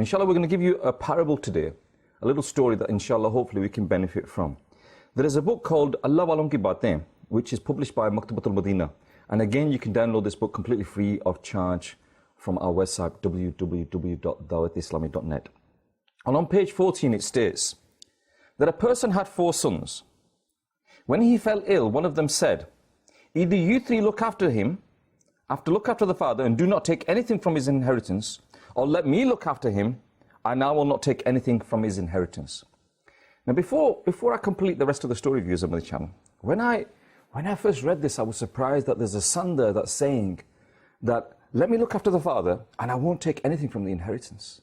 Inshallah, we're going to give you a parable today, a little story that inshallah, hopefully we can benefit from. There is a book called Allah Walon Ki Baatein, which is published by Maktabatul Madina. And again, you can download this book completely free of charge from our website, www.dawatislami.net. And on page 14, it states that a person had 4 sons. When he fell ill, one of them said, either you 3 look after him, look after the father, and do not take anything from his inheritance, or let me look after him, and I will not take anything from his inheritance. Now, before I complete the rest of the story, viewers of the channel, when I first read this, I was surprised that there's a son there that's saying that, let me look after the father, and I won't take anything from the inheritance.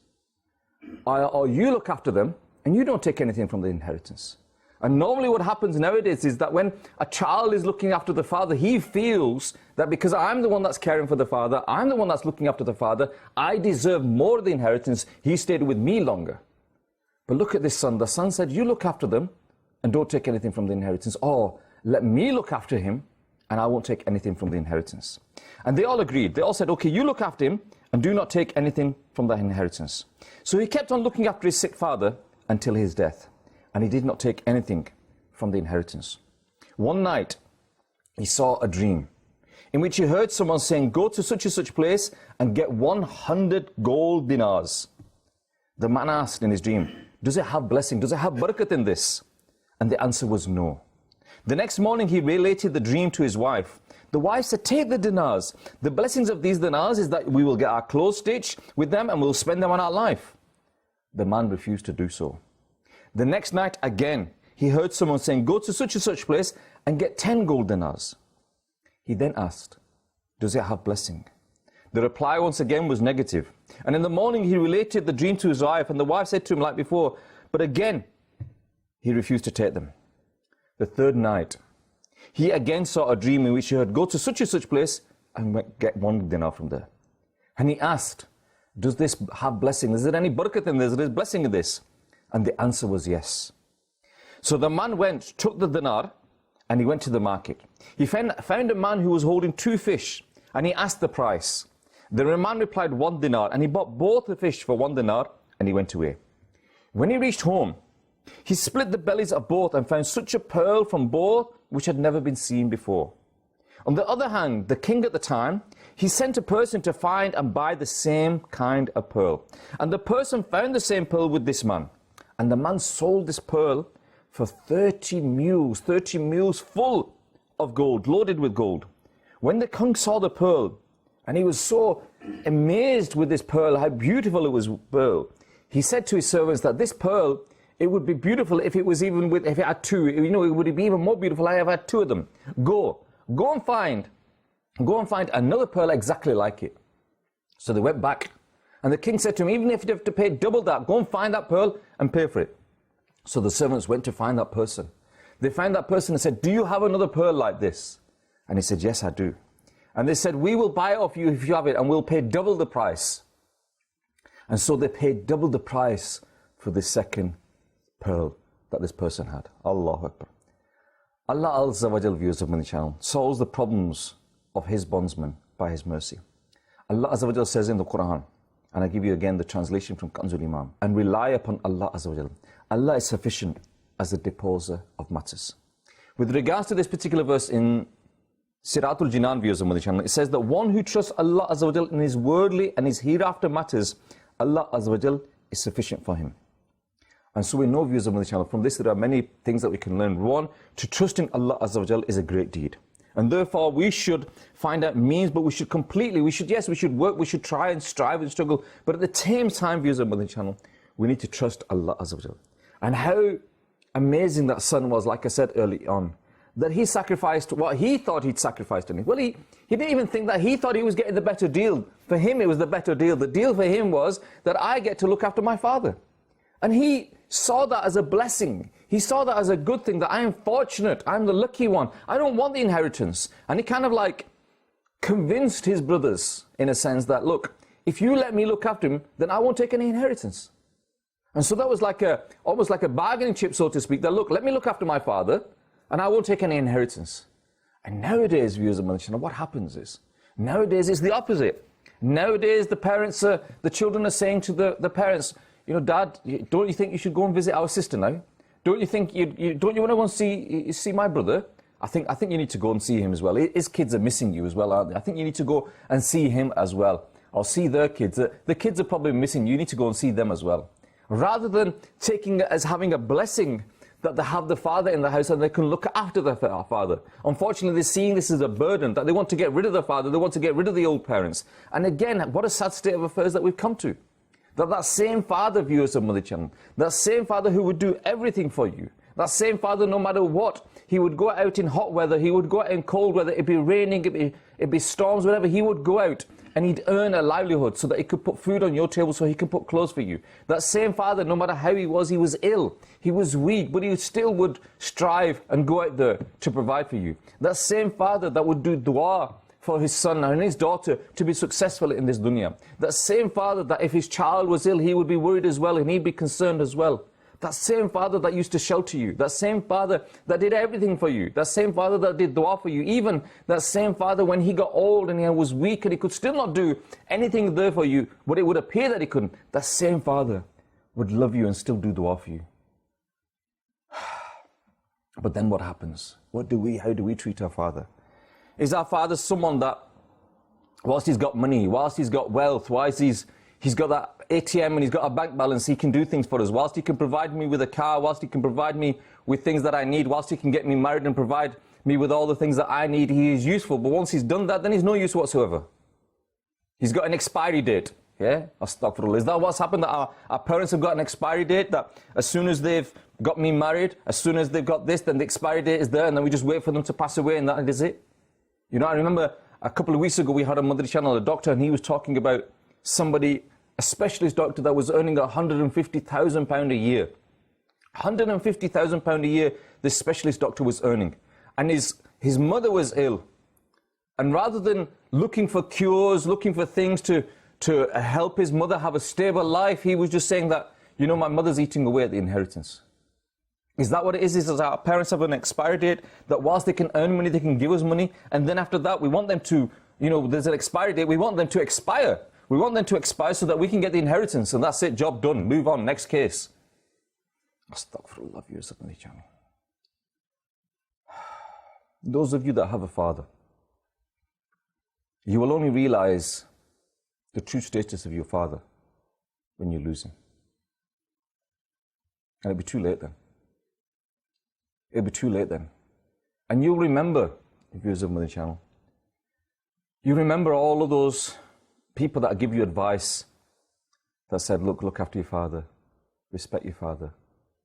Or you look after them, and you don't take anything from the inheritance. And normally what happens nowadays is that when a child is looking after the father, he feels that because I'm the one that's caring for the father, I'm the one that's looking after the father, I deserve more of the inheritance, he stayed with me longer. But look at this son. The son said, you look after them and don't take anything from the inheritance, or let me look after him and I won't take anything from the inheritance. And they all agreed. They all said, okay, you look after him and do not take anything from the inheritance. So he kept on looking after his sick father until his death. And he did not take anything from the inheritance. One night, he saw a dream in which he heard someone saying, go to such and such place and get 100 gold dinars. The man asked in his dream, does it have blessing? Does it have barakat in this? And the answer was no. The next morning, he related the dream to his wife. The wife said, take the dinars. The blessings of these dinars is that we will get our clothes stitched with them and we'll spend them on our life. The man refused to do so. The next night, again, he heard someone saying, go to such and such place and get 10 gold dinars. He then asked, does it have blessing? The reply once again was negative. And in the morning, he related the dream to his wife, and the wife said to him like before, but again, he refused to take them. The third night, he again saw a dream in which he heard, go to such and such place and get 1 dinar from there. And he asked, does this have blessing? Is there any barakat in this? Is there blessing in this? And the answer was yes. So the man took the dinar, and he went to the market. He found a man who was holding 2 fish, and he asked the price. The man replied 1 dinar, and he bought both the fish for 1 dinar, and he went away. When he reached home, he split the bellies of both and found such a pearl from both which had never been seen before. On the other hand, the king at the time, he sent a person to find and buy the same kind of pearl. And the person found the same pearl with this man. And the man sold this pearl for 30 mules full of gold, loaded with gold. When the king saw the pearl, and he was so amazed with this pearl, how beautiful it was pearl, he said to his servants that this pearl, it would be beautiful if it had 2, it would be even more beautiful if I had 2 of them. Go and find another pearl exactly like it. So they went back. And the king said to him, even if you have to pay double that, go and find that pearl and pay for it. So the servants went to find that person. They found that person and said, do you have another pearl like this? And he said, yes, I do. And they said, we will buy it off you if you have it, and we'll pay double the price. And so they paid double the price for the second pearl that this person had. Allahu Akbar. Allah Azza wa Jal, viewers of my channel, solves the problems of his bondsmen by his mercy. Allah Azza wa Jal says in the Quran, and I give you again the translation from Kanzul Imam, and rely upon Allah Azza wa Jal. Allah is sufficient as the disposer of matters. With regards to this particular verse in Siratul Jinan, viewers of my channel, it says that one who trusts Allah Azza wa Jal in his worldly and his hereafter matters, Allah Azza wa Jal is sufficient for him. And so we know, viewers of my channel, from this there are many things that we can learn. One, to trust in Allah Azza wa Jal is a great deed. And therefore we should find out means, but we should work, we should try and strive and struggle. But at the same time, viewers of my channel, we need to trust Allah Azza wa Jal. And how amazing that son was, like I said early on, that he sacrificed what he thought he'd sacrificed on him. Well, he didn't even think that. He thought he was getting the better deal. For him, it was the better deal. The deal for him was that I get to look after my father. And he saw that as a blessing. He saw that as a good thing, that I am fortunate, I'm the lucky one. I don't want the inheritance. And he kind of like convinced his brothers, in a sense, that, look, if you let me look after him, then I won't take any inheritance. And so that was like almost like a bargaining chip, so to speak, that, look, let me look after my father, and I won't take any inheritance. And nowadays, viewers of my channel, what happens is, nowadays it's the opposite. Nowadays, the children are saying to the parents, you know, Dad, don't you think you should go and visit our sister now? Don't you think don't you want to go and see my brother? I think you need to go and see him as well. His kids are missing you as well, aren't they? I think you need to go and see him as well, or see their kids. The kids are probably missing you. You need to go and see them as well. Rather than taking it as having a blessing that they have the father in the house and they can look after their father. Unfortunately, they're seeing this as a burden, that they want to get rid of the father, they want to get rid of the old parents. And again, what a sad state of affairs that we've come to. That same father, viewers of Mother Channel, that same father who would do everything for you, that same father, no matter what, he would go out in hot weather, he would go out in cold weather, it'd be raining, it'd be storms, whatever, he would go out and he'd earn a livelihood so that he could put food on your table, so he could put clothes for you. That same father, no matter how he was ill, he was weak, but he still would strive and go out there to provide for you. That same father that would do dua for his son and his daughter to be successful in this dunya. That same father that if his child was ill, he would be worried as well and he'd be concerned as well. That same father that used to shelter you, that same father that did everything for you, that same father that did dua for you, even that same father when he got old and he was weak and he could still not do anything there for you, but it would appear that he couldn't, that same father would love you and still do dua for you. But then what happens? How do we treat our father? Is our father someone that, whilst he's got money, whilst he's got wealth, whilst he's got that ATM and he's got a bank balance, he can do things for us, whilst he can provide me with a car, whilst he can provide me with things that I need, whilst he can get me married and provide me with all the things that I need, he is useful. But once he's done that, then he's no use whatsoever. He's got an expiry date. Yeah? Astaghfirullah. Is that what's happened? That our parents have got an expiry date, that as soon as they've got me married, as soon as they've got this, then the expiry date is there, and then we just wait for them to pass away, and that is it. You know, I remember a couple of weeks ago we had on Mother Channel a doctor, and he was talking about somebody, a specialist doctor that was earning £150,000 a year. £150,000 a year this specialist doctor was earning. And his mother was ill. And rather than looking for cures, looking for things to help his mother have a stable life, he was just saying that, you know, my mother's eating away at the inheritance. Is that what it is? Is that our parents have an expiry date, that whilst they can earn money, they can give us money, and then after that we want them to, you know, there's an expiry date, we want them to expire. We want them to expire so that we can get the inheritance, and that's it, job done, move on, next case. Astaghfirullah, viewers of Mother Channel. Those of you that have a father, you will only realize the true status of your father when you lose him. And it'll be too late then. It'll be too late then. And you'll remember, viewers of Mother Channel, you remember all of those people that give you advice that said, look after your father, respect your father,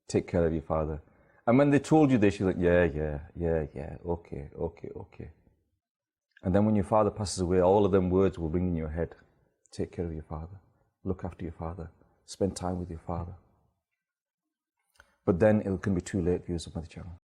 take care of your father. And when they told you this, you're like, yeah, okay. And then when your father passes away, all of them words will ring in your head. Take care of your father, look after your father, spend time with your father. But then it can be too late, viewers of Mother Channel.